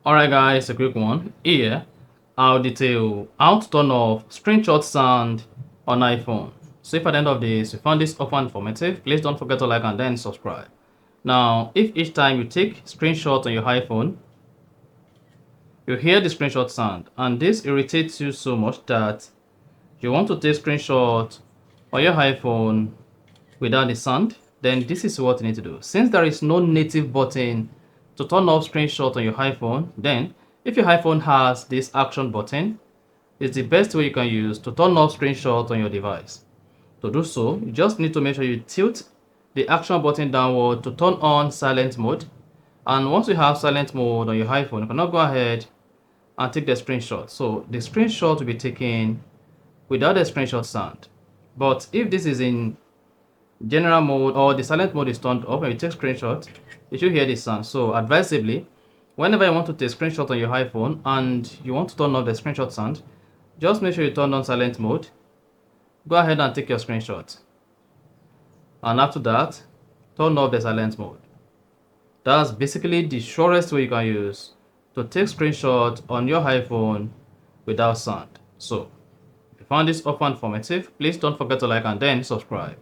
Alright guys, a quick one. Here, I'll detail how to turn off screenshot sound on iPhone. So if at the end of this you found this offer informative, please don't forget to like and then subscribe. Now, if each time you take screenshot on your iPhone, you hear the screenshot sound and this irritates you so much that you want to take screenshot on your iPhone without the sound, then this is what you need to do. Since there is no native button to turn off screenshot on your iPhone, then if your iPhone has this action button, it's the best way you can use to turn off screenshot on your device. To do so, you just need to make sure you tilt the action button downward to turn on silent mode. And once you have silent mode on your iPhone, you can now go ahead and take the screenshot. So the screenshot will be taken without the screenshot sound. But if this is in general mode or the silent mode is turned off and you take screenshot, you should hear this sound. So advisably, whenever you want to take screenshot on your iPhone and you want to turn off the screenshot sound, just make sure you turn on silent mode. Go ahead and take your screenshot. And after that, turn off the silent mode. That's basically the surest way you can use to take screenshot on your iPhone without sound. So, if you found this offer informative, please don't forget to like and then subscribe.